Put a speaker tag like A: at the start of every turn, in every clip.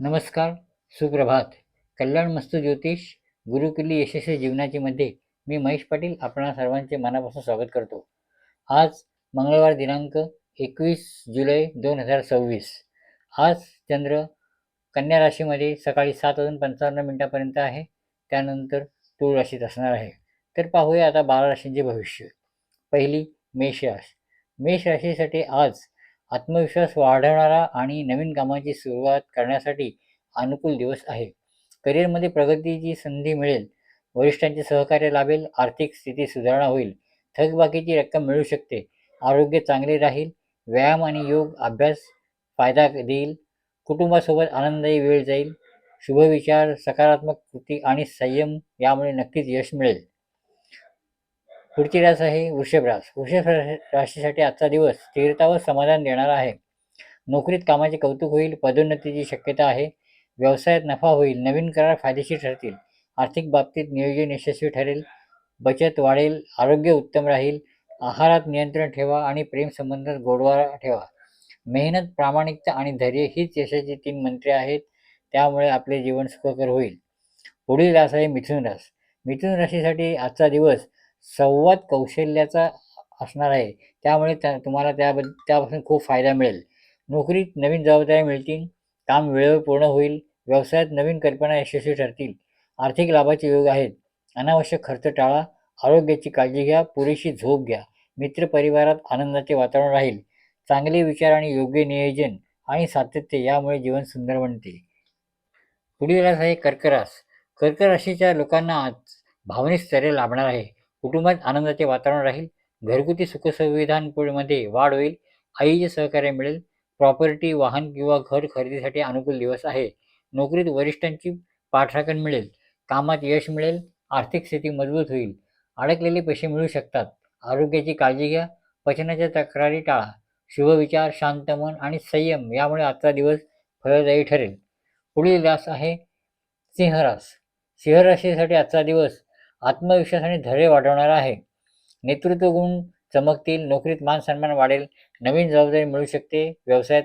A: नमस्कार, सुप्रभात. कल्याण मस्तू ज्योतिष गुरुकिल्ली यशस्वी जीवनाची मध्ये मी महेश पाटील आपणा सर्वांचे मनापासून स्वागत करतो. आज मंगळवार दिनांक 21 जुलै 2026. आज चंद्र कन्या राशीमध्ये सकाळी 7:55 आहे. त्यानंतर तूळ राशीत असणार आहे. तर पाहूया आता 12 राशींचे भविष्य. पहिली मेष राशी. मेष राशीसाठी आज आत्मविश्वास वाढवणारा आणि नवीन कामाची सुरुवात करण्यासाठी अनुकूल दिवस आहे. करिअरमध्ये प्रगतीची संधी मिळेल. वरिष्ठांचे सहकार्य लाभेल. आर्थिक स्थिती सुधारणा होईल. थकबाकीची रक्कम मिळू शकते. आरोग्य चांगले राहील. व्यायाम आणि योग अभ्यास फायदा देईल. कुटुंबासोबत आनंददायी वेळ जाईल. शुभविचार, सकारात्मक कृती आणि संयम यामुळे नक्कीच यश मिळेल. पुढची रास आहे वृषभ रास. वृषभ राशीसाठी आजचा दिवस स्थिरता व समाधान देणारा आहे. नोकरीत कामाचे कौतुक होईल. पदोन्नतीची शक्यता आहे. व्यवसायात नफा होईल. नवीन करार फायदेशीर ठरतील. आर्थिक बाबतीत नियोजन यशस्वी ठरेल. बचत वाढेल. आरोग्य उत्तम राहील. आहारात नियंत्रण ठेवा आणि प्रेमसंबंधात गोडवा ठेवा. मेहनत, प्रामाणिकता आणि धैर्य हीच यशाची 3 मंत्रे आहेत. त्यामुळे आपले जीवन सुखकर होईल. पुढील रास आहे मिथुन रास. मिथुन राशीसाठी आजचा दिवस संवाद कौशल्याचा असणार आहे. त्यामुळे तुम्हाला त्यापासून खूप फायदा मिळेल. नोकरीत नवीन जबाबदाऱ्या मिळतील. काम वेळेवर पूर्ण होईल. व्यवसायात नवीन कल्पना यशस्वी ठरतील. आर्थिक लाभाचे योग आहेत. अनावश्यक खर्च टाळा. आरोग्याची काळजी घ्या. पुरेशी झोप घ्या. मित्रपरिवारात आनंदाचे वातावरण राहील. चांगले विचार आणि योग्य नियोजन आणि सातत्य यामुळे जीवन सुंदर बनते. पुढील रास आहे कर्क रास. कर्क राशीच्या लोकांना आज भावनिक स्थैर्य लाभणार आहे. कुटुंबात आनंदाचे वातावरण राहील. घरगुती सुखसुविधांमध्ये वाढ होईल. आईचे सहकार्य मिळेल. प्रॉपर्टी, वाहन किंवा घर खरेदीसाठी अनुकूल दिवस आहे. नोकरीत वरिष्ठांची पाठराखण मिळेल. कामात यश मिळेल. आर्थिक स्थिती मजबूत होईल. अडकलेले पैसे मिळू शकतात. आरोग्याची काळजी घ्या. पचनाच्या तक्रारी टाळा. शुभविचार, शांत मन आणि संयम यामुळे आजचा दिवस फलदायी ठरेल. पुढील रास आहे सिंह रास. सिंह राशीसाठी आजचा दिवस आत्मविश्वास आणि धैर्य वाढवणारा आहे. नेतृत्व गुण चमकतील. नोकरीत मान सन्मान वाढेल. नवीन जबाबदारी मिळू शकते. व्यवसायात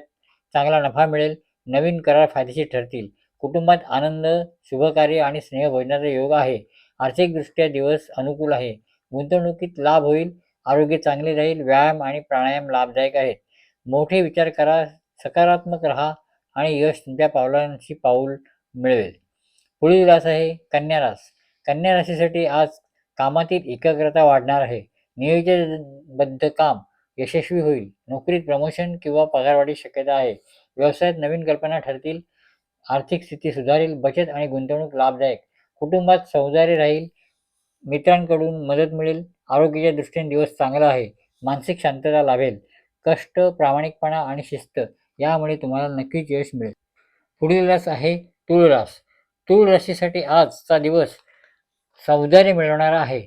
A: चांगला नफा मिळेल. नवीन करार फायदेशीर ठरतील. कुटुंबात आनंद, शुभकार्य आणि स्नेहभोजनाचा योग आहे. आर्थिकदृष्ट्या दिवस अनुकूल आहे. गुंतवणुकीत लाभ होईल. आरोग्य चांगले राहील. व्यायाम आणि प्राणायाम लाभदायक आहेत. मोठे विचार करा. सकारात्मक राहा आणि यश तुमच्या पावलांशी पाऊल मिळवेल. पुढील रास आहे कन्या रास. कन्या राशीसाठी आज कामातील एकाग्रता वाढणार आहे. नियोजनबद्ध काम यशस्वी होईल. नोकरीत प्रमोशन किंवा पगारवाढीची शक्यता आहे. व्यवसायात नवीन कल्पना ठरतील. आर्थिक स्थिती सुधारेल. बचत आणि गुंतवणूक लाभदायक. कुटुंबात सौहार्द राहील. मित्रांकडून मदत मिळेल. आरोग्याच्या दृष्टीने दिवस चांगला आहे. मानसिक शांतता लाभेल. कष्ट, प्रामाणिकपणा आणि शिस्त यामुळे तुम्हाला नक्कीच यश मिळेल. पुढील रास आहे तूळ रास. तूळ राशीसाठी आजचा दिवस सौंदर्य मिळवणारा आहे.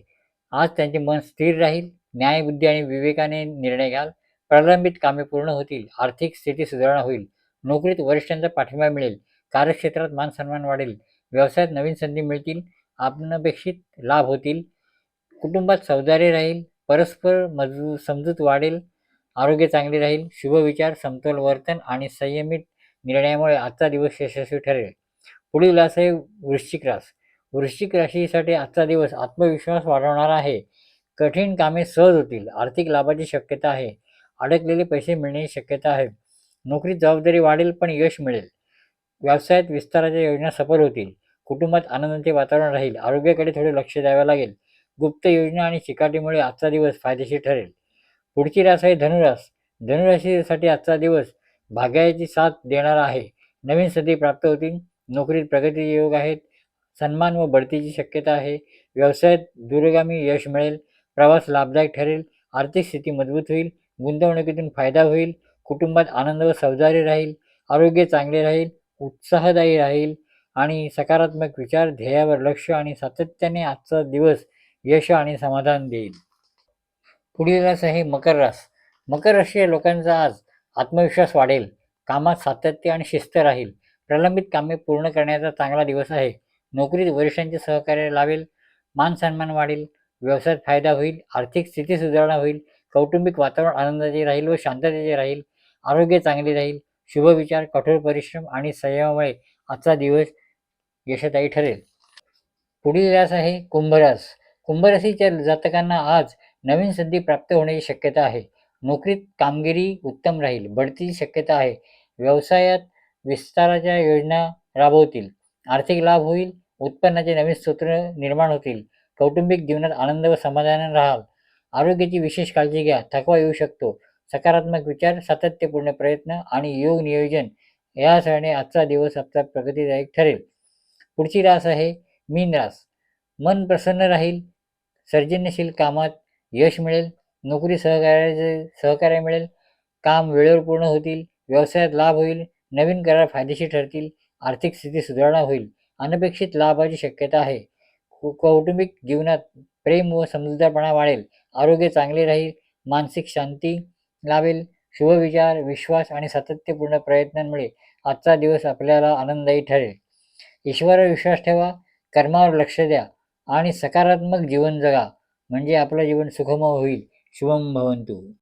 A: आज त्यांचे मन स्थिर राहील. न्यायबुद्धी आणि विवेकाने निर्णय घ्याल. प्रलंबित कामे पूर्ण होतील. आर्थिक स्थिती सुधारणा होईल. नोकरीत वरिष्ठांचा पाठिंबा मिळेल. कार्यक्षेत्रात मान सन्मान वाढेल. व्यवसायात नवीन संधी मिळतील. अनपेक्षित लाभ होतील. कुटुंबात सौहार्द राहील. परस्पर समजूत वाढेल. आरोग्य चांगले राहील. शुभविचार, समतोल वर्तन आणि संयमित निर्णयामुळे आजचा दिवस यशस्वी ठरेल. पुढील रास आहे वृश्चिक रास. वृश्चिक राशीसाठी आजचा दिवस आत्मविश्वास वाढवणारा आहे. कठीण कामे सहज होतील. आर्थिक लाभाची शक्यता आहे. अडकलेले पैसे मिळण्याची शक्यता आहे. नोकरीत जबाबदारी वाढेल पण यश मिळेल. व्यवसायात विस्ताराच्या योजना सफल होतील. कुटुंबात आनंदाचे वातावरण राहील. आरोग्याकडे थोडे लक्ष द्यावे लागेल. गुप्त योजना आणि चिकाटीमुळे आजचा दिवस फायदेशीर ठरेल. पुढची रास आहे धनुरास. धनुराशीसाठी आजचा दिवस भाग्याची साथ देणारा आहे. नवीन संधी प्राप्त होतील. नोकरीत प्रगतीचे योग आहेत. सन्मान व बढतीची शक्यता आहे. व्यवसायात दूरगामी यश मिळेल. प्रवास लाभदायक ठरेल. आर्थिक स्थिती मजबूत होईल. गुंतवणुकीतून फायदा होईल. कुटुंबात आनंद व सौहार्द राहील. आरोग्य चांगले राहील. उत्साहदायी राहील आणि सकारात्मक विचार, ध्येयावर लक्ष आणि सातत्याने आजचा दिवस यश आणि समाधान देईल. पुढील रास आहे मकर रास. मकर राशीय लोकांचा आज आत्मविश्वास वाढेल. कामात सातत्य आणि शिस्त राहील. प्रलंबित कामे पूर्ण करण्याचा चांगला दिवस आहे. नोकरीत वरिष्ठांचे सहकार्य लाभेल. मान सन्मान वाढेल. व्यवसायात फायदा होईल. आर्थिक स्थिती सुधारणा होईल. कौटुंबिक वातावरण आनंदाचे राहील व शांततेचे राहील. आरोग्य चांगले राहील. शुभ विचार, कठोर परिश्रम आणि संयमामुळे आजचा दिवस यशदायी ठरेल. पुढील रास आहे कुंभ रास. कुंभ राशीच्या जातकांना आज नवीन संधी प्राप्त होण्याची शक्यता आहे. नोकरीत कामगिरी उत्तम राहील. बढतीची शक्यता आहे. व्यवसायात विस्ताराच्या योजना राबवतील. आर्थिक लाभ होईल. उत्पन्नाचे नवीन स्रोत निर्माण होतील. कौटुंबिक जीवनात आनंद व समाधान राहाल. आरोग्याची विशेष काळजी घ्या. थकवा येऊ शकतो. सकारात्मक विचार, सातत्यपूर्ण प्रयत्न आणि योग नियोजन यासह आजचा दिवस आपला प्रगतीदायक ठरेल. पुढची रास आहे मीन रास. मन प्रसन्न राहील. सर्जनशील कामात यश मिळेल. नोकरी सहकार्य मिळेल. काम वेळेवर पूर्ण होतील. व्यवसायात लाभ होईल. नवीन करार फायदेशीर ठरतील. आर्थिक स्थिती सुधारणा होईल. अनपेक्षित लाभाची शक्यता आहे. कौटुंबिक जीवनात प्रेम व समजूतदारपणा वाढेल. आरोग्य चांगले राहील. मानसिक शांती लाभेल. शुभ विचार, विश्वास आणि सातत्यपूर्ण प्रयत्नांमुळे आजचा दिवस आपल्याला आनंददायी ठरेल. ईश्वरावर विश्वास ठेवा. कर्मावर लक्ष द्या आणि सकारात्मक जीवन जगा म्हणजे आपलं जीवन सुखमय होईल. शुभम भवंतु.